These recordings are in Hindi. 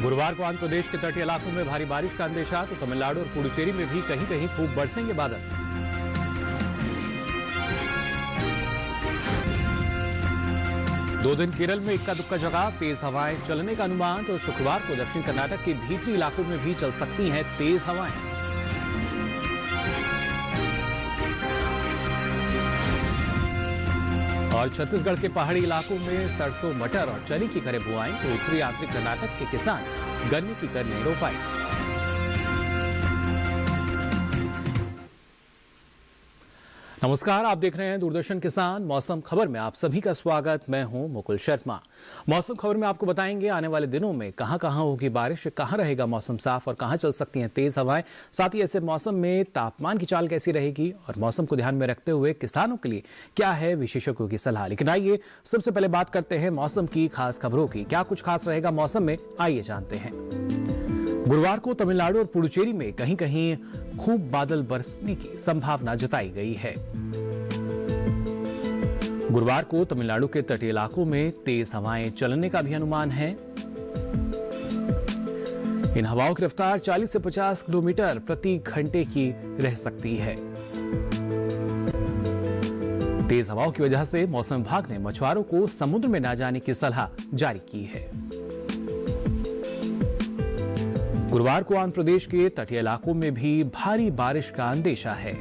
गुरुवार को आंध्र प्रदेश के तटीय इलाकों में भारी बारिश का अंदेशा, तो तमिलनाडु और पुडुचेरी में भी कहीं कहीं खूब बरसेंगे बादल। दो दिन केरल में इक्का दुक्का जगह तेज हवाएं चलने का अनुमान, तो शुक्रवार को दक्षिण कर्नाटक के भीतरी इलाकों में भी चल सकती हैं तेज हवाएं। और छत्तीसगढ़ के पहाड़ी इलाकों में सरसों, मटर और चने की करें बुआई, तो उत्तरी आंतरिक कर्नाटक के किसान गन्ने की करें रोपाई। नमस्कार, आप देख रहे हैं दूरदर्शन किसान। मौसम खबर में आप सभी का स्वागत। मैं हूं मुकुल शर्मा। मौसम खबर में आपको बताएंगे आने वाले दिनों में कहां कहां होगी बारिश, कहां रहेगा मौसम साफ और कहां चल सकती हैं तेज हवाएं। साथ ही ऐसे मौसम में तापमान की चाल कैसी रहेगी और मौसम को ध्यान में रखते हुए किसानों के लिए क्या है विशेषज्ञों की सलाह। लेकिन आइए सबसे पहले बात करते हैं मौसम की खास खबरों की। क्या कुछ खास रहेगा मौसम में, आइए जानते हैं। गुरुवार को तमिलनाडु और पुडुचेरी में कहीं कहीं खूब बादल बरसने की संभावना जताई गई है। गुरुवार को तमिलनाडु के तटीय इलाकों में तेज हवाएं चलने का भी अनुमान है। इन हवाओं की रफ्तार 40 से 50 किलोमीटर प्रति घंटे की रह सकती है। तेज हवाओं की वजह से मौसम विभाग ने मछुआरों को समुद्र में न जाने की सलाह जारी की है। गुरुवार को आंध्र प्रदेश के तटीय इलाकों में भी भारी बारिश का अंदेशा है।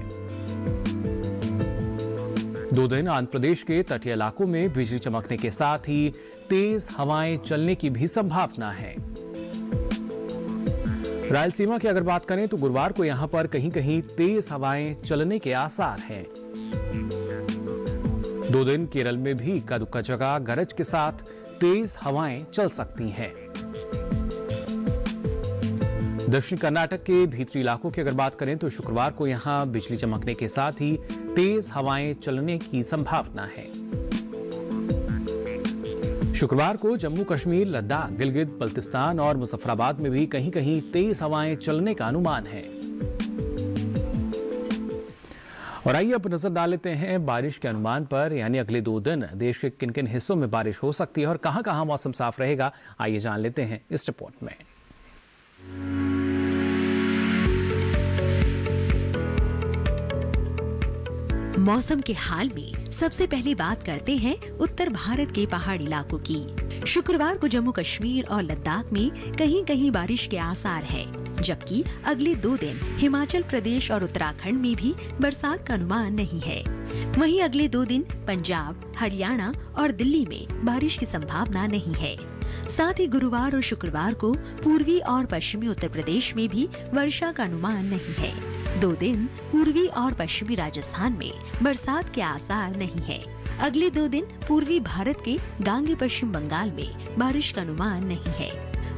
दो दिन आंध्र प्रदेश के तटीय इलाकों में बिजली चमकने के साथ ही तेज हवाएं चलने की भी संभावना है। रायलसीमा की अगर बात करें तो गुरुवार को यहां पर कहीं कहीं तेज हवाएं चलने के आसार हैं। दो दिन केरल में भी इक्का दुक्का जगह गरज के साथ तेज हवाएं चल सकती हैं। दक्षिण कर्नाटक के भीतरी इलाकों की अगर बात करें तो शुक्रवार को यहां बिजली चमकने के साथ ही तेज हवाएं चलने की संभावना है। शुक्रवार को जम्मू कश्मीर, लद्दाख, गिलगित बल्तिस्तान और मुजफ्फराबाद में भी कहीं कहीं तेज हवाएं चलने का अनुमान है। और आइए अब नजर डाल लेते हैं बारिश के अनुमान पर, यानी अगले 2 दिन देश के किन किन हिस्सों में बारिश हो सकती है और कहां कहां मौसम साफ रहेगा। आइए जान लेते हैं इस रिपोर्ट में। मौसम के हाल में सबसे पहले बात करते हैं उत्तर भारत के पहाड़ी इलाकों की। शुक्रवार को जम्मू कश्मीर और लद्दाख में कहीं कहीं बारिश के आसार है, जबकि अगले 2 दिन हिमाचल प्रदेश और उत्तराखंड में भी बरसात का अनुमान नहीं है। वहीं अगले 2 दिन पंजाब, हरियाणा और दिल्ली में बारिश की संभावना नहीं है। साथ ही गुरुवार और शुक्रवार को पूर्वी और पश्चिमी उत्तर प्रदेश में भी वर्षा का अनुमान नहीं है। 2 दिन पूर्वी और पश्चिमी राजस्थान में बरसात के आसार नहीं है। अगले 2 दिन पूर्वी भारत के गांगे पश्चिम बंगाल में बारिश का अनुमान नहीं है।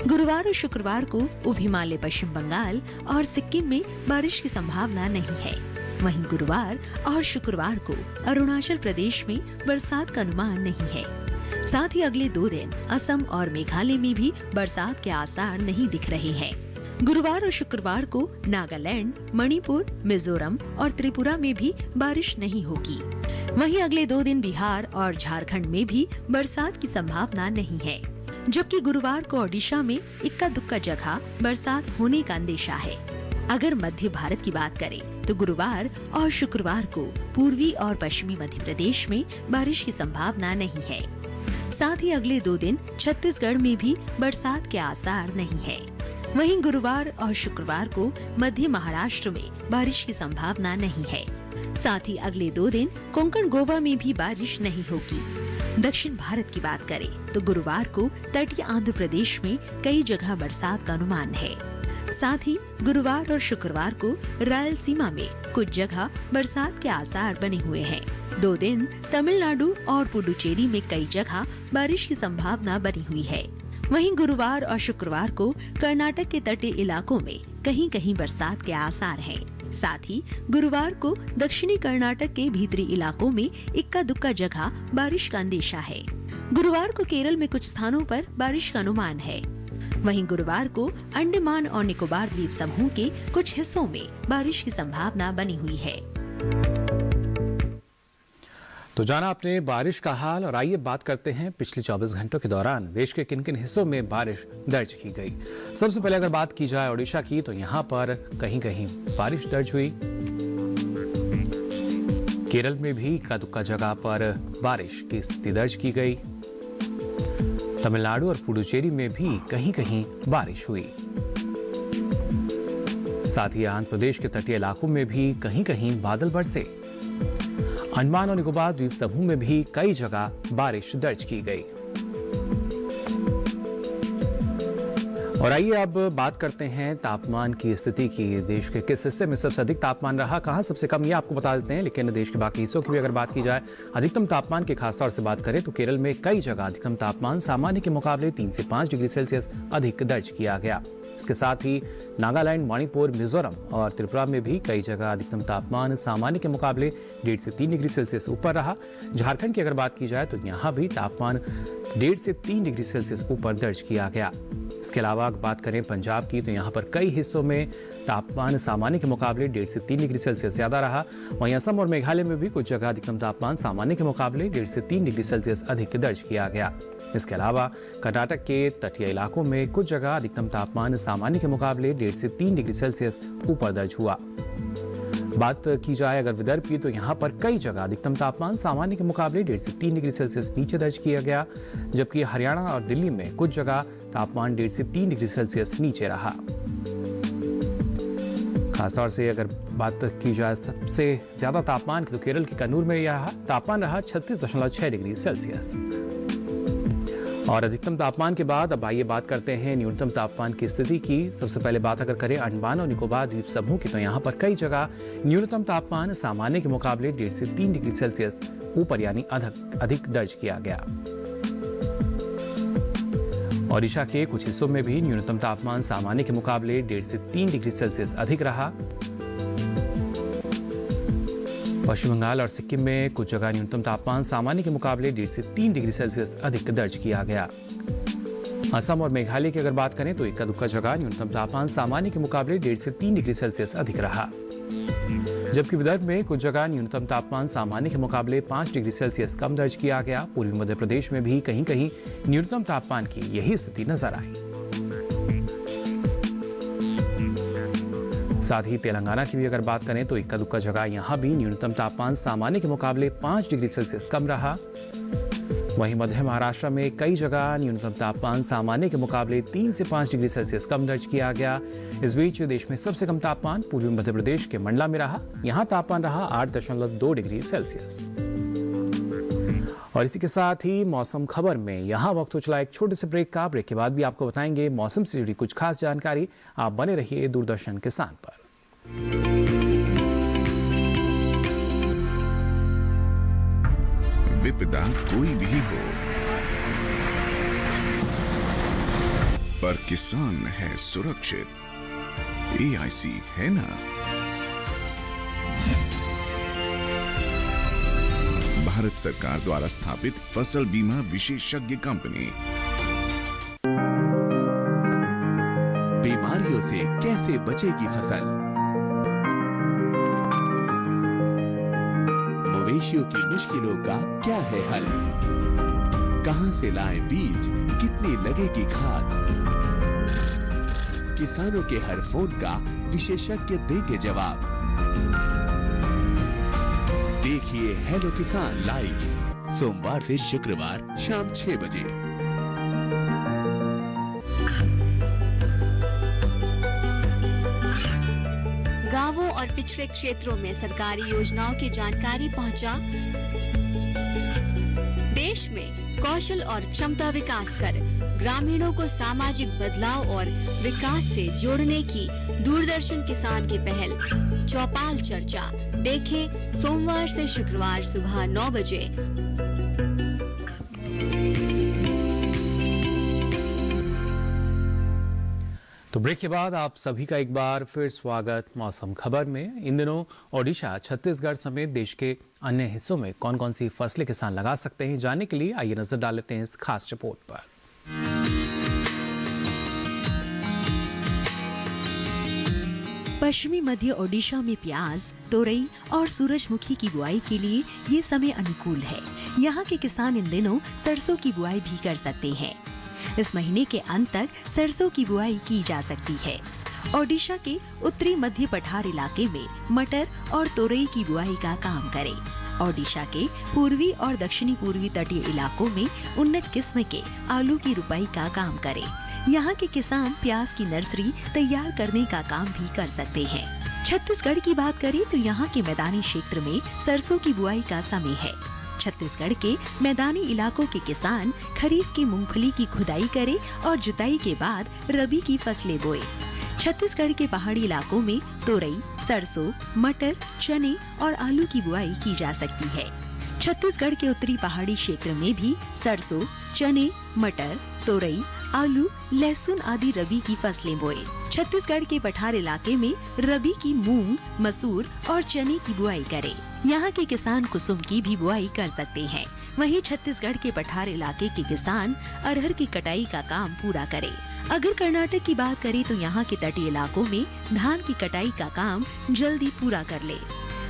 गुरुवार और शुक्रवार को उप हिमालय पश्चिम बंगाल और सिक्किम में बारिश की संभावना नहीं है। वहीं गुरुवार और शुक्रवार को अरुणाचल प्रदेश में बरसात का अनुमान नहीं है। साथ ही अगले 2 दिन असम और मेघालय में भी बरसात के आसार नहीं दिख रहे हैं। गुरुवार और शुक्रवार को नागालैंड, मणिपुर, मिजोरम और त्रिपुरा में भी बारिश नहीं होगी। वहीं अगले 2 दिन बिहार और झारखंड में भी बरसात की संभावना नहीं है, जबकि गुरुवार को ओडिशा में इक्का दुक्का जगह बरसात होने का अंदेशा है। अगर मध्य भारत की बात करें तो गुरुवार और शुक्रवार को पूर्वी और पश्चिमी मध्य प्रदेश में बारिश की संभावना नहीं है। साथ ही अगले 2 दिन छत्तीसगढ़ में भी बरसात के आसार नहीं है। वहीं गुरुवार और शुक्रवार को मध्य महाराष्ट्र में बारिश की संभावना नहीं है। साथ ही अगले 2 दिन कोंकण, गोवा में भी बारिश नहीं होगी। दक्षिण भारत की बात करें तो गुरुवार को तटीय आंध्र प्रदेश में कई जगह बरसात का अनुमान है। साथ ही गुरुवार और शुक्रवार को रायलसीमा में कुछ जगह बरसात के आसार बने हुए हैं। 2 दिन तमिलनाडु और पुडुचेरी में कई जगह बारिश की संभावना बनी हुई है। वहीं गुरुवार और शुक्रवार को कर्नाटक के तटीय इलाकों में कहीं कहीं बरसात के आसार हैं। साथ ही गुरुवार को दक्षिणी कर्नाटक के भीतरी इलाकों में इक्का दुक्का जगह बारिश का अंदेशा है। गुरुवार को केरल में कुछ स्थानों पर बारिश का अनुमान है। वहीं गुरुवार को अंडमान और निकोबार द्वीप समूह के कुछ हिस्सों में बारिश की संभावना बनी हुई है। तो जाना आपने बारिश का हाल और आइए बात करते हैं पिछले 24 घंटों के दौरान देश के किन किन हिस्सों में बारिश दर्ज की गई। सबसे पहले अगर बात की जाए ओडिशा की तो यहाँ पर कहीं कहीं बारिश दर्ज हुई। केरल में भी इक्का दुक्का जगह पर बारिश की स्थिति दर्ज की गई। तमिलनाडु और पुडुचेरी में भी कहीं कहीं बारिश हुई। साथ ही आंध्र प्रदेश के तटीय इलाकों में भी कहीं कहीं बादल बरसे। अंडमान और निकोबार द्वीप समूह में भी कई जगह बारिश दर्ज की गई। और आइए अब बात करते हैं तापमान की स्थिति की। देश के किस हिस्से में सबसे अधिक तापमान रहा, कहां सबसे कम, ये आपको बता देते हैं। लेकिन देश के बाकी हिस्सों की भी अगर बात की जाए, अधिकतम तापमान के खासतौर से बात करें तो केरल में कई जगह अधिकतम तापमान सामान्य के मुकाबले 3 से 5 डिग्री सेल्सियस अधिक दर्ज किया गया। इसके साथ ही नागालैंड, मणिपुर, मिजोरम और त्रिपुरा में भी कई जगह अधिकतम तापमान सामान्य के मुकाबले 1.5 से 3 डिग्री सेल्सियस ऊपर रहा। झारखंड की अगर बात की जाए तो यहाँ भी तापमान 1.5 से 3 डिग्री सेल्सियस ऊपर दर्ज किया गया। इसके अलावा बात करें पंजाब की तो यहाँ पर कई हिस्सों में तापमान सामान्य के मुकाबले 1.5 से 3 डिग्री सेल्सियस ज्यादा रहा। वहीं असम और मेघालय में भी कुछ जगह अधिकतम तापमान सामान्य के मुकाबले 1.5 से 3 डिग्री सेल्सियस अधिक दर्ज किया गया। इसके अलावा कर्नाटक के तटीय इलाकों में कुछ जगह अधिकतम तापमान सामान्य के मुकाबले 1.5 से 3 डिग्री सेल्सियस ऊपर दर्ज हुआ। बात की जाए अगर विदर्भ की तो यहाँ पर कई जगह अधिकतम तापमान सामान्य के मुकाबले 1.5 से 3 डिग्री सेल्सियस नीचे दर्ज किया गया, जबकि हरियाणा और दिल्ली में कुछ जगह तापमान 1.5 से 3 डिग्री सेल्सियस नीचे रहा। खासतौर से अगर बात की जाए सबसे ज्यादा तापमान की तो केरल के कन्नूर में यह तापमान रहा 36.6 डिग्री सेल्सियस। और अधिकतम तापमान के बाद अब आइए बात करते हैं न्यूनतम तापमान की स्थिति की। सबसे पहले बात अगर करें अंडमान और निकोबार द्वीप समूह की तो यहाँ पर कई जगह न्यूनतम तापमान सामान्य के मुकाबले 1.5 से 3 डिग्री सेल्सियस ऊपर यानी अधिक दर्ज किया गया। ओडिशा के कुछ हिस्सों में भी न्यूनतम तापमान सामान्य के मुकाबले 1.5 से 3 डिग्री सेल्सियस अधिक रहा। पश्चिम बंगाल और सिक्किम में कुछ जगह न्यूनतम तापमान सामान्य के मुकाबले 1.5 से 3 डिग्री सेल्सियस अधिक दर्ज किया गया। असम और मेघालय की अगर बात करें तो इक्का दुक्का जगह न्यूनतम तापमान सामान्य के मुकाबले 1.5 से 3 डिग्री सेल्सियस अधिक रहा। जबकि विदर्भ में कुछ जगह न्यूनतम तापमान सामान्य के मुकाबले 5 डिग्री सेल्सियस कम दर्ज किया गया। पूर्वी मध्य प्रदेश में भी कहीं कहीं न्यूनतम तापमान की यही स्थिति नजर आई। साथ ही तेलंगाना की भी अगर बात करें तो इक्का दुक्का जगह यहाँ भी न्यूनतम तापमान सामान्य के मुकाबले 5 डिग्री सेल्सियस कम रहा। वहीं मध्य महाराष्ट्र में कई जगह न्यूनतम तापमान सामान्य के मुकाबले 3 से 5 डिग्री सेल्सियस कम दर्ज किया गया। इस बीच देश में सबसे कम तापमान पूर्वी मध्य प्रदेश के मंडला में रहा। यहाँ तापमान रहा 8.2 डिग्री सेल्सियस। और इसी के साथ ही मौसम खबर में यहाँ वक्त हो चला एक छोटे से ब्रेक का। ब्रेक के बाद भी आपको बताएंगे मौसम से जुड़ी कुछ खास जानकारी। आप बने रहिए दूरदर्शन किसान पर। विपदा कोई भी हो, पर किसान है सुरक्षित। AIC है ना। भारत सरकार द्वारा स्थापित फसल बीमा विशेषज्ञ कंपनी। बीमारियों से कैसे बचेगी फसल? मवेशियों की मुश्किलों का क्या है हल? कहां से लाएं बीज, कितनी लगेगी खाद? किसानों के हर फोन का विशेषज्ञ देंगे जवाब। देखिए हेलो किसान लाइव सोमवार से शुक्रवार शाम 6 बजे। गांवों और पिछड़े क्षेत्रों में सरकारी योजनाओं की जानकारी पहुंचा। देश में कौशल और क्षमता विकास कर ग्रामीणों को सामाजिक बदलाव और विकास से जोड़ने की दूरदर्शन किसान की पहल चौपाल चर्चा देखें सोमवार से शुक्रवार सुबह 9 बजे। तो ब्रेक के बाद आप सभी का एक बार फिर स्वागत मौसम खबर में। इन दिनों ओडिशा, छत्तीसगढ़ समेत देश के अन्य हिस्सों में कौन कौन सी फसलें किसान लगा सकते हैं, जानने के लिए आइए नजर डाल लेते हैं इस खास रिपोर्ट पर। पश्चिमी मध्य ओडिशा में प्याज, तोरई और सूरजमुखी की बुआई के लिए ये समय अनुकूल है। यहाँ के किसान इन दिनों सरसों की बुआई भी कर सकते हैं। इस महीने के अंत तक सरसों की बुआई की जा सकती है। ओडिशा के उत्तरी मध्य पठार इलाके में मटर और तोरई की बुआई का काम करें। ओडिशा के पूर्वी और दक्षिणी पूर्वी तटीय इलाकों में उन्नत किस्म के आलू की रुपाई का काम करें। यहाँ के किसान प्याज की नर्सरी तैयार करने का काम भी कर सकते हैं। छत्तीसगढ़ की बात करें तो यहाँ के मैदानी क्षेत्र में सरसों की बुआई का समय है। छत्तीसगढ़ के मैदानी इलाकों के किसान खरीफ की मूंगफली की खुदाई करें और जुताई के बाद रबी की फसलें बोए। छत्तीसगढ़ के पहाड़ी इलाकों में तोरई, सरसों, मटर, चने और आलू की बुआई की जा सकती है। छत्तीसगढ़ के उत्तरी पहाड़ी क्षेत्र में भी सरसों, चने, मटर, तोरई, आलू, लहसुन आदि रबी की फसलें बोए। छत्तीसगढ़ के पठार इलाके में रबी की मूंग, मसूर और चने की बुआई करें। यहाँ के किसान कुसुम की भी बुआई कर सकते हैं। वहीं छत्तीसगढ़ के पठार इलाके के किसान अरहर की कटाई का काम पूरा करें। अगर कर्नाटक की बात करें तो यहाँ के तटीय इलाकों में धान की कटाई का काम जल्दी पूरा कर ले।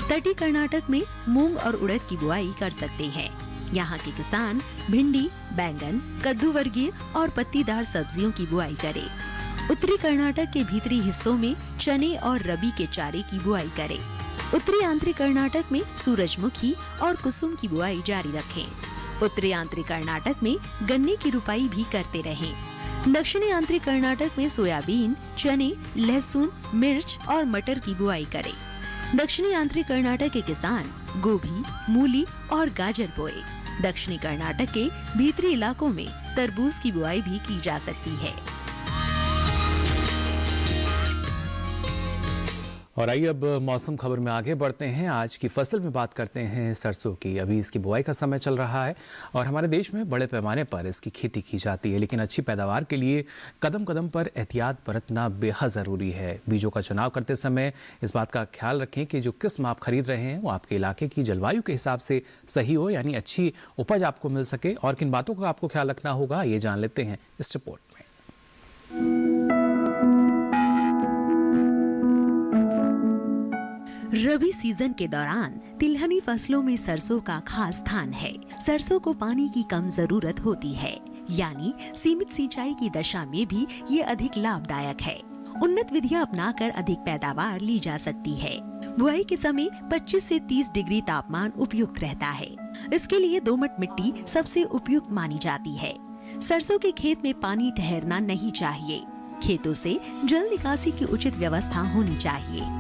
तटीय कर्नाटक में मूंग और उड़द की बुआई कर सकते हैं। यहाँ के किसान भिंडी, बैंगन, कद्दू वर्गीय और पत्तीदार सब्जियों की बुआई करें। उत्तरी कर्नाटक के भीतरी हिस्सों में चने और रबी के चारे की बुआई करें। उत्तरी आंतरिक कर्नाटक में सूरजमुखी और कुसुम की बुआई जारी रखें। उत्तरी आंतरिक कर्नाटक में गन्ने की रुपाई भी करते रहें। दक्षिणी आंतरिक कर्नाटक में सोयाबीन, चने, लहसुन, मिर्च और मटर की बुआई करें। दक्षिणी आंतरिक कर्नाटक के किसान गोभी, मूली और गाजर बोए। दक्षिणी कर्नाटक के भीतरी इलाकों में तरबूज की बुआई भी की जा सकती है। और आइए अब मौसम खबर में आगे बढ़ते हैं। आज की फसल में बात करते हैं सरसों की। अभी इसकी बुआई का समय चल रहा है और हमारे देश में बड़े पैमाने पर इसकी खेती की जाती है, लेकिन अच्छी पैदावार के लिए कदम कदम पर एहतियात बरतना बेहद ज़रूरी है। बीजों का चुनाव करते समय इस बात का ख्याल रखें कि जो किस्म आप खरीद रहे हैं वो आपके इलाके की जलवायु के हिसाब से सही हो, यानी अच्छी उपज आपको मिल सके। और किन बातों का आपको ख्याल रखना होगा ये जान लेते हैं इस रिपोर्ट में। रबी सीजन के दौरान तिलहनी फसलों में सरसों का खास स्थान है। सरसों को पानी की कम जरूरत होती है, यानी सीमित सिंचाई की दशा में भी ये अधिक लाभदायक है। उन्नत विधियां अपनाकर अधिक पैदावार ली जा सकती है। बुआई के समय 25 से 30 डिग्री तापमान उपयुक्त रहता है। इसके लिए दोमट मिट्टी सबसे उपयुक्त मानी जाती है। सरसों के खेत में पानी ठहरना नहीं चाहिए। खेतों से जल निकासी की उचित व्यवस्था होनी चाहिए।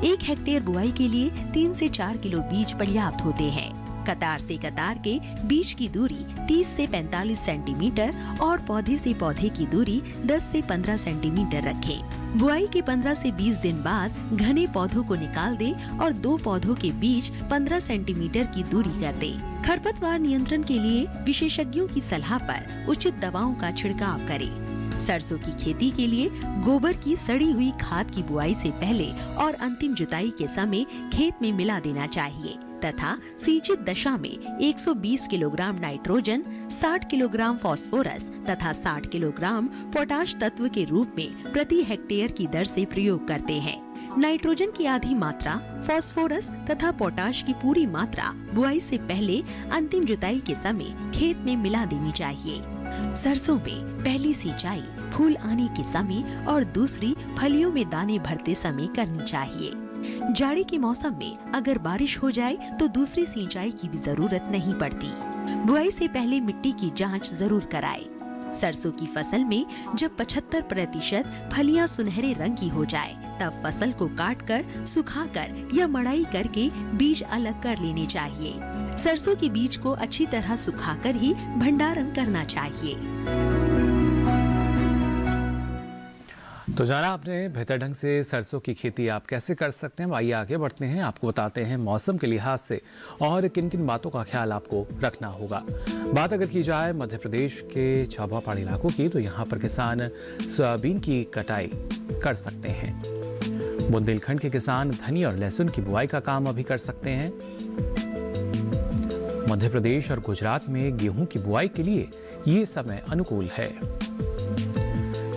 1 हेक्टेयर बुआई के लिए 3 से 4 किलो बीज पर्याप्त होते हैं। कतार से कतार के बीज की दूरी 30 से 45 सेंटीमीटर और पौधे से पौधे की दूरी 10 से 15 सेंटीमीटर रखें। बुआई के 15 से 20 दिन बाद घने पौधों को निकाल दें और 2 पौधों के बीच 15 सेंटीमीटर की दूरी कर दें। खरपतवार नियंत्रण के लिए विशेषज्ञों की सलाह पर उचित दवाओं का छिड़काव करें। सरसों की खेती के लिए गोबर की सड़ी हुई खाद की बुआई से पहले और अंतिम जुताई के समय खेत में मिला देना चाहिए तथा सिंचित दशा में 120 किलोग्राम नाइट्रोजन, 60 किलोग्राम फास्फोरस तथा 60 किलोग्राम पोटाश तत्व के रूप में प्रति हेक्टेयर की दर से प्रयोग करते हैं। नाइट्रोजन की आधी मात्रा, फास्फोरस तथा पोटाश की पूरी मात्रा बुआई से पहले अंतिम जुताई के समय खेत में मिला देनी चाहिए। सरसों में पहली सिंचाई फूल आने के समय और दूसरी फलियों में दाने भरते समय करनी चाहिए। जाड़े के मौसम में अगर बारिश हो जाए तो दूसरी सिंचाई की भी जरूरत नहीं पड़ती। बुआई से पहले मिट्टी की जांच जरूर कराएं। सरसों की फसल में जब 75% फलियां सुनहरे रंग की हो जाए तब फसल को काटकर, सुखाकर या मड़ाई करके बीज अलग कर लेने चाहिए। सरसों के बीज को अच्छी तरह सुखाकर ही भंडारण करना चाहिए। तो जाना आपने बेहतर ढंग से सरसों की खेती आप कैसे कर सकते हैं। आइए आगे बढ़ते हैं, आपको बताते हैं मौसम के लिहाज से और किन किन बातों का ख्याल आपको रखना होगा। बात अगर की जाए मध्य प्रदेश के झाबुआ पहाड़ी इलाकों की, तो यहाँ पर किसान सोयाबीन की कटाई कर सकते हैं। बुंदेलखंड के किसान धनी और लहसुन की बुआई का काम अभी कर सकते हैं। मध्य प्रदेश और गुजरात में गेहूं की बुआई के लिए ये समय अनुकूल है।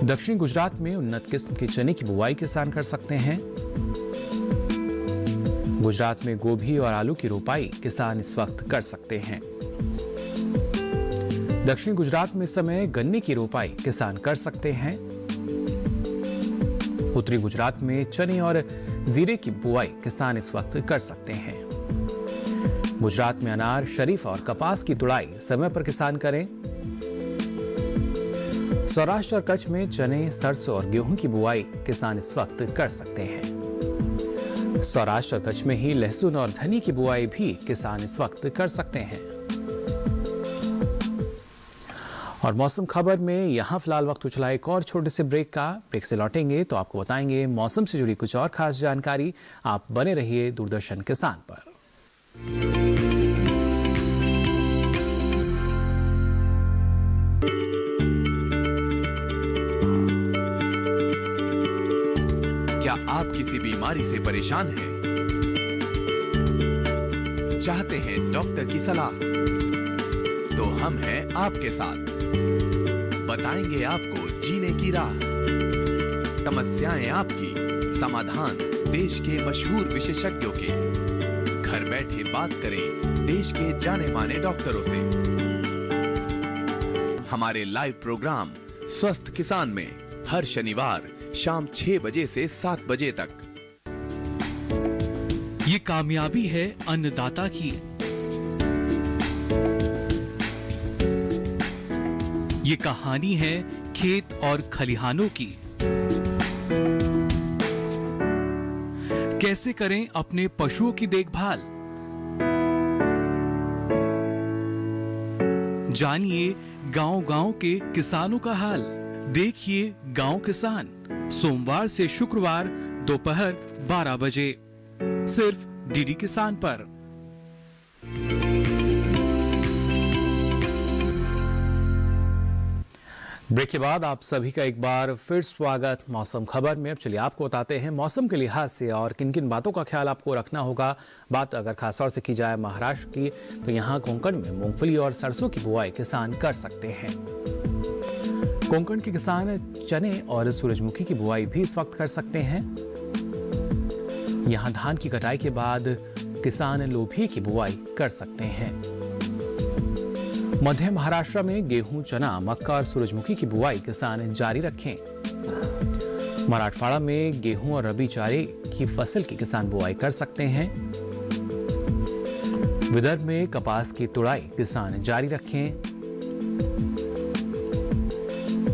दक्षिणी गुजरात में उन्नत किस्म के चने की बुआई किसान कर सकते हैं। गुजरात में गोभी और आलू की रोपाई किसान इस वक्त कर सकते हैं। दक्षिणी गुजरात में इस समय गन्ने की रोपाई किसान कर सकते हैं। उत्तरी गुजरात में चने और जीरे की बुआई किसान इस वक्त कर सकते हैं। गुजरात में अनार, शरीफा और कपास की तुड़ाई समय पर किसान करें। सौराष्ट्र और कच्छ में चने, सरसों और गेहूं की बुआई किसान इस वक्त कर सकते हैं। सौराष्ट्र और कच्छ में ही लहसुन और धनिया की बुआई भी किसान इस वक्त कर सकते हैं। और मौसम खबर में यहाँ फिलहाल वक्त हो चला एक और छोटे से ब्रेक का। ब्रेक से लौटेंगे तो आपको बताएंगे मौसम से जुड़ी कुछ और खास जानकारी। आप बने रहिए दूरदर्शन किसान पर। क्या आप किसी बीमारी से परेशान हैं? चाहते हैं डॉक्टर की सलाह? तो हम हैं आपके साथ। बताएंगे आपको जीने की राह। समस्याएं आपकी, समाधान देश के मशहूर विशेषज्ञों के। घर बैठे बात करें देश के जाने माने डॉक्टरों से। हमारे लाइव प्रोग्राम स्वस्थ किसान में हर शनिवार शाम 6 बजे से 7 बजे तक। ये कामयाबी है अन्नदाता की। ये कहानी है खेत और खलिहानों की। कैसे करें अपने पशुओं की देखभाल, जानिए गांव-गांव के किसानों का हाल। देखिए गांव किसान सोमवार से शुक्रवार दोपहर 12 बजे सिर्फ डीडी किसान पर। ब्रेक के बाद आप सभी का एक बार फिर स्वागत मौसम खबर में। अब चलिए आपको बताते हैं मौसम के लिहाज से और किन किन बातों का ख्याल आपको रखना होगा। बात अगर खासतौर से की जाए महाराष्ट्र की, तो यहाँ कोंकण में मूंगफली और सरसों की बुआई किसान कर सकते हैं। कोंकण के किसान चने और सूरजमुखी की बुआई भी इस वक्त कर सकते हैं। यहाँ धान की कटाई के बाद किसान लोबिया की बुआई कर सकते हैं। मध्य महाराष्ट्र में गेहूं, चना, मक्का और सूरजमुखी की बुआई किसान जारी रखें। मराठवाड़ा में गेहूं और रबी चारे की फसल की किसान बुआई कर सकते हैं। विदर्भ में कपास की तुड़ाई किसान जारी रखें।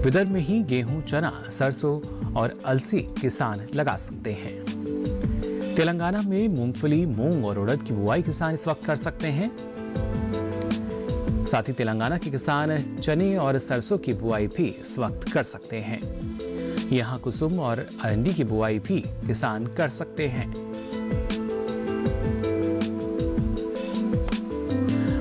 विदर्भ में ही गेहूं, चना, सरसों और अलसी किसान लगा सकते हैं। तेलंगाना में मूंगफली, मूंग और उड़द की बुआई किसान इस वक्त कर सकते हैं। साथ ही तेलंगाना के किसान चने और सरसों की बुआई भी इस वक्त कर सकते हैं। यहाँ कुसुम और अरंडी की बुआई भी किसान कर सकते हैं।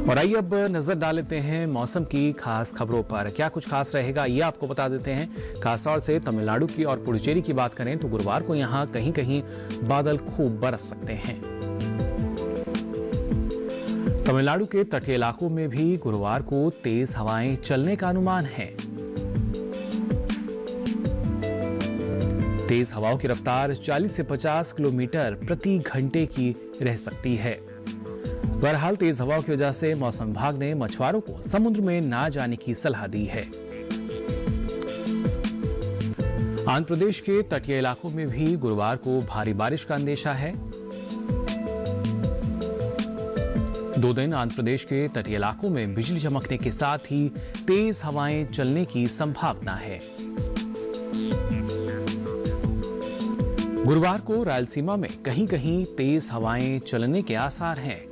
और आइए अब नजर डाल लेते हैं मौसम की खास खबरों पर। क्या कुछ खास रहेगा ये आपको बता देते हैं। खासतौर से तमिलनाडु की और पुडुचेरी की बात करें तो गुरुवार को यहाँ कहीं कहीं बादल खूब बरस सकते हैं। तमिलनाडु के तटीय इलाकों में भी गुरुवार को तेज हवाएं चलने का अनुमान है। तेज हवाओं की रफ्तार 40 से 50 किलोमीटर प्रति घंटे की रह सकती है। बहरहाल तेज हवाओं की वजह से मौसम विभाग ने मछुआरों को समुद्र में ना जाने की सलाह दी है। आंध्र प्रदेश के तटीय इलाकों में भी गुरुवार को भारी बारिश का अंदेशा है। 2 दिन आंध्र प्रदेश के तटीय इलाकों में बिजली चमकने के साथ ही तेज हवाएं चलने की संभावना है। गुरुवार को रायलसीमा में कहीं कहीं तेज हवाएं चलने के आसार हैं।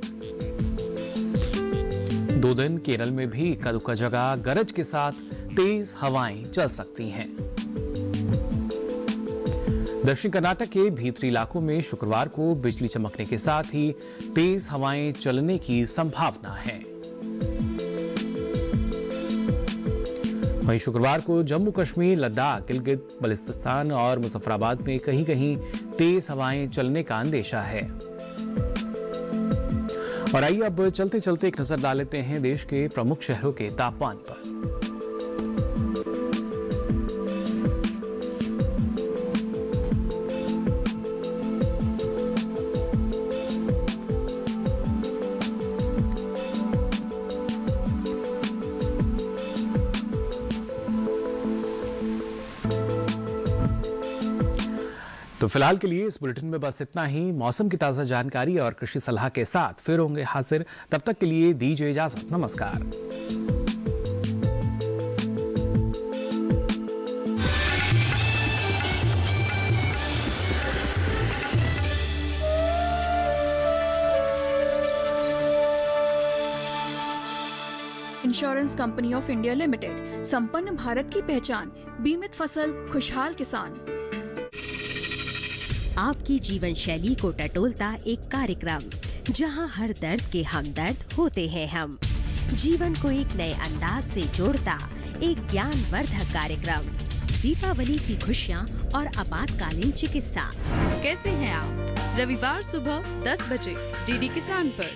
2 दिन केरल में भी इक्का-दुक्का जगह गरज के साथ तेज हवाएं चल सकती हैं। दक्षिण कर्नाटक के भीतरी इलाकों में शुक्रवार को बिजली चमकने के साथ ही तेज हवाएं चलने की संभावना है। वहीं शुक्रवार को जम्मू कश्मीर, लद्दाख, गिलगित बल्तिस्तान और मुजफ्फराबाद में कहीं कहीं तेज हवाएं चलने का अंदेशा है। और आइए अब चलते चलते एक नजर डाल लेते हैं देश के प्रमुख शहरों के तापमान पर। तो फिलहाल के लिए इस बुलेटिन में बस इतना ही। मौसम की ताज़ा जानकारी और कृषि सलाह के साथ फिर होंगे हाजिर। तब तक के लिए दीजिए इजाजत। नमस्कार। Insurance company of India limited, संपन्न भारत की पहचान, बीमित फसल, खुशहाल किसान। आपकी जीवन शैली को टटोलता एक कार्यक्रम जहां हर दर्द के हमदर्द होते हैं हम। जीवन को एक नए अंदाज से जोड़ता एक ज्ञानवर्धक कार्यक्रम। दीपावली की खुशियां और आपातकालीन चिकित्सा। कैसे हैं आप? रविवार सुबह 10 बजे डीडी किसान पर।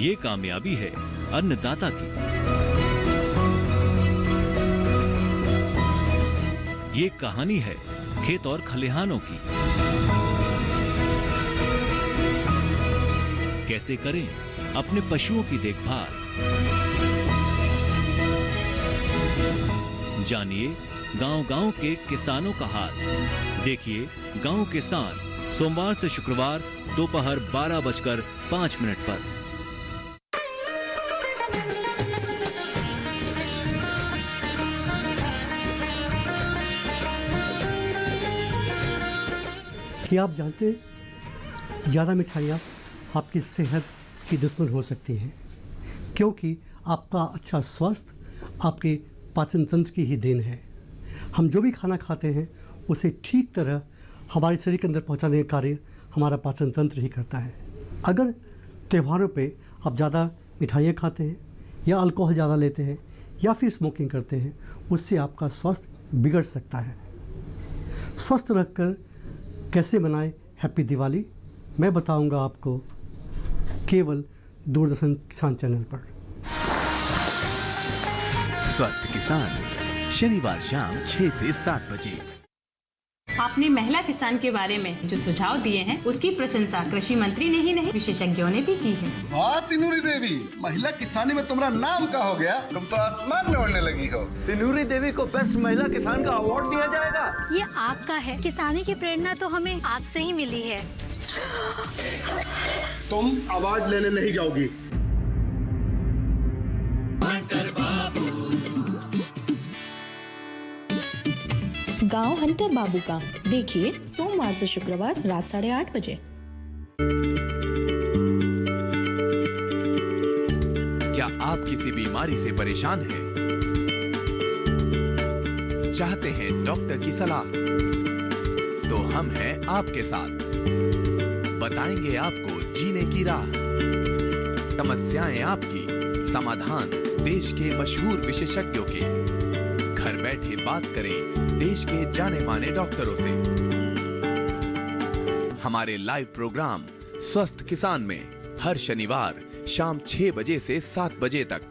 ये कामयाबी है अन्नदाता की, ये कहानी है खेत और खलिहानों की। कैसे करें अपने पशुओं की देखभाल, जानिए गांव-गांव के किसानों का हाल। देखिए गांव किसान सोमवार से शुक्रवार दोपहर 12:05 पर। क्या आप जानते हैं ज़्यादा मिठाइयाँ आपकी सेहत की दुश्मन हो सकती हैं, क्योंकि आपका अच्छा स्वास्थ्य आपके पाचन तंत्र की ही देन है। हम जो भी खाना खाते हैं उसे ठीक तरह हमारे शरीर के अंदर पहुंचाने का कार्य हमारा पाचन तंत्र ही करता है। अगर त्योहारों पे आप ज़्यादा मिठाइयाँ खाते हैं या अल्कोहल ज़्यादा लेते हैं या फिर स्मोकिंग करते हैं, उससे आपका स्वास्थ्य बिगड़ सकता है। स्वस्थ रखकर कैसे मनाएं हैप्पी दिवाली, मैं बताऊंगा आपको केवल दूरदर्शन किसान चैनल पर। स्वस्थ किसान शनिवार शाम 6 से 7 बजे। आपने महिला किसान के बारे में जो सुझाव दिए हैं उसकी प्रशंसा कृषि मंत्री ने ही नहीं विशेषज्ञों ने भी की है। हाँ सिनूरी देवी, महिला किसानी में तुम्हारा नाम का हो गया, तुम तो आसमान में उड़ने लगी हो। सिनूरी देवी को बेस्ट महिला किसान का अवार्ड दिया जाएगा। ये आपका है। किसानी की प्रेरणा तो हमें आपसे ही मिली है। तुम अवार्ड लेने नहीं जाओगी। गांव हंटर बाबू का देखिए सोमवार से शुक्रवार रात 8:30 बजे। क्या आप किसी बीमारी से परेशान हैं? चाहते हैं डॉक्टर की सलाह? तो हम हैं आपके साथ। बताएंगे आपको जीने की राह। समस्याएं आपकी, समाधान देश के मशहूर विशेषज्ञों के। घर बैठे बात करें देश के जाने माने डॉक्टरों से। हमारे लाइव प्रोग्राम स्वस्थ किसान में हर शनिवार शाम 6 बजे से 7 बजे तक।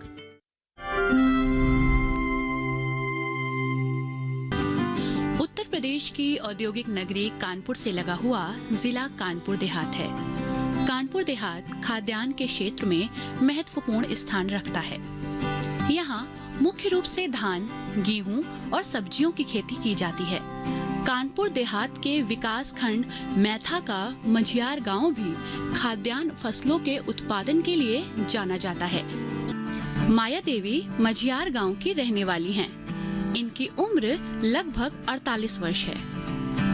उत्तर प्रदेश की औद्योगिक नगरी कानपुर से लगा हुआ जिला कानपुर देहात है। कानपुर देहात खाद्यान्न के क्षेत्र में महत्वपूर्ण स्थान रखता है। यहाँ मुख्य रूप से धान, गेहूं और सब्जियों की खेती की जाती है। कानपुर देहात के विकास खंड मैथा का मझियार गांव भी खाद्यान्न फसलों के उत्पादन के लिए जाना जाता है। माया देवी मझियार गांव की रहने वाली हैं। इनकी उम्र लगभग 48 वर्ष है।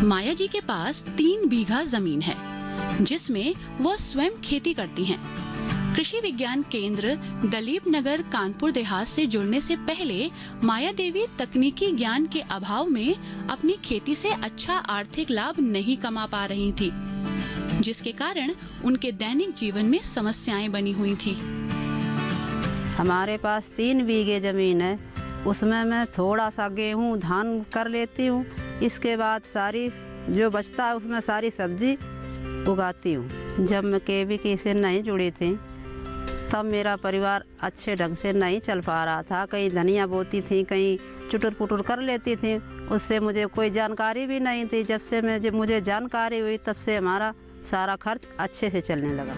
माया जी के पास 3 बीघा जमीन है, जिसमें वो स्वयं खेती करती हैं। कृषि विज्ञान केंद्र दलीप नगर कानपुर देहात से जुड़ने से पहले माया देवी तकनीकी ज्ञान के अभाव में अपनी खेती से अच्छा आर्थिक लाभ नहीं कमा पा रही थी, जिसके कारण उनके दैनिक जीवन में समस्याएं बनी हुई थी। हमारे पास 3 बीघे जमीन है, उसमें मैं थोड़ा सा गेहूं धान कर लेती हूँ। इसके बाद सारी जो बचता है उसमें सारी सब्जी उगाती हूँ। जब मैं केवीके से नहीं जुड़ी थी तब मेरा परिवार अच्छे ढंग से नहीं चल पा रहा था। कहीं धनिया बोती थी, कहीं चुटुर पुटुर कर लेती थी, उससे मुझे कोई जानकारी भी नहीं थी। जब से मुझे जानकारी हुई तब से हमारा सारा खर्च अच्छे से चलने लगा।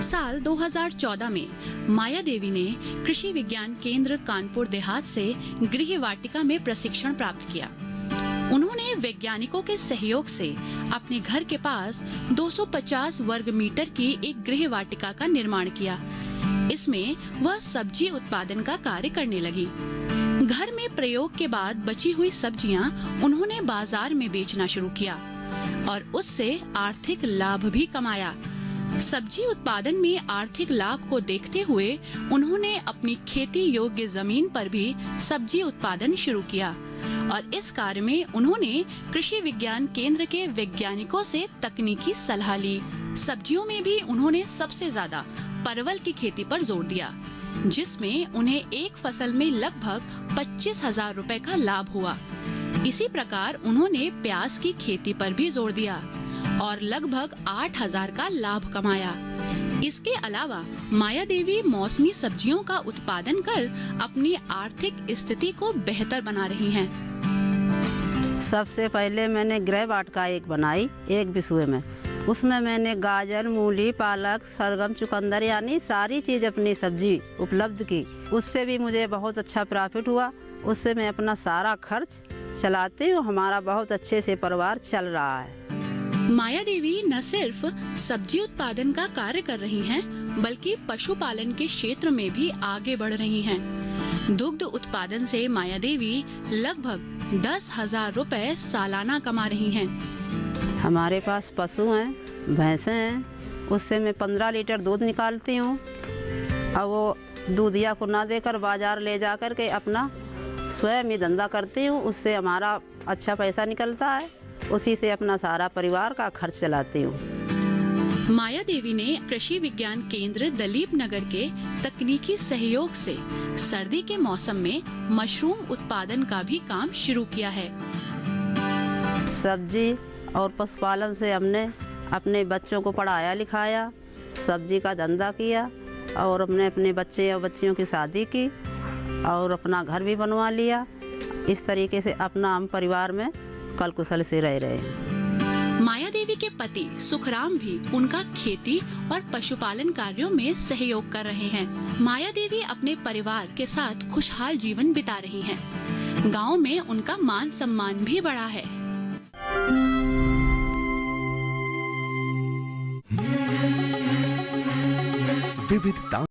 साल 2014 में माया देवी ने कृषि विज्ञान केंद्र कानपुर देहात से गृह वाटिका में प्रशिक्षण प्राप्त किया। उन्होंने वैज्ञानिकों के सहयोग से अपने घर के पास 250 वर्ग मीटर की एक गृह वाटिका का निर्माण किया। इसमें वह सब्जी उत्पादन का कार्य करने लगी। घर में प्रयोग के बाद बची हुई सब्जियां उन्होंने बाजार में बेचना शुरू किया और उससे आर्थिक लाभ भी कमाया। सब्जी उत्पादन में आर्थिक लाभ को देखते हुए उन्होंने अपनी खेती योग्य जमीन पर भी सब्जी उत्पादन शुरू किया और इस कार्य में उन्होंने कृषि विज्ञान केंद्र के वैज्ञानिकों से तकनीकी सलाह ली। सब्जियों में भी उन्होंने सबसे ज्यादा परवल की खेती पर जोर दिया, जिसमें उन्हें एक फसल में लगभग 25,000 रुपए का लाभ हुआ। इसी प्रकार उन्होंने प्याज की खेती पर भी जोर दिया और लगभग 8,000 का लाभ कमाया। इसके अलावा माया देवी मौसमी सब्जियों का उत्पादन कर अपनी आर्थिक स्थिति को बेहतर बना रही हैं। सबसे पहले मैंने गृह वाटिका एक बनाई, एक बिस्वे में। उसमें मैंने गाजर, मूली, पालक, सरगम, चुकंदर यानी सारी चीज़ अपनी सब्जी उपलब्ध की। उससे भी मुझे बहुत अच्छा प्रॉफिट हुआ। उससे मैं अपना सारा खर्च चलाती हूँ। हमारा बहुत अच्छे से परिवार चल रहा है। माया देवी न सिर्फ सब्जी उत्पादन का कार्य कर रही हैं, बल्कि पशुपालन के क्षेत्र में भी आगे बढ़ रही हैं। दुग्ध उत्पादन से माया देवी लगभग 10,000 रुपए सालाना कमा रही हैं। हमारे पास पशु हैं, भैंसें हैं। उससे मैं 15 लीटर दूध निकालती हूँ और वो दूधिया को ना देकर बाजार ले जा कर के अपना स्वयं ही धंधा करती हूँ। उससे हमारा अच्छा पैसा निकलता है। उसी से अपना सारा परिवार का खर्च चलाती हूँ। माया देवी ने कृषि विज्ञान केंद्र दलीप नगर के तकनीकी सहयोग से सर्दी के मौसम में मशरूम उत्पादन का भी काम शुरू किया है। सब्जी और पशुपालन से हमने अपने बच्चों को पढ़ाया लिखाया, सब्जी का धंधा किया और हमने अपने बच्चे और बच्चियों की शादी की और अपना घर भी बनवा लिया। इस तरीके से अपना हम परिवार में कल कुशल से रह रहे हैं। माया देवी के पति सुखराम भी उनका खेती और पशुपालन कार्यों में सहयोग कर रहे हैं। माया देवी अपने परिवार के साथ खुशहाल जीवन बिता रही हैं। गांव में उनका मान सम्मान भी बढ़ा है। विविधता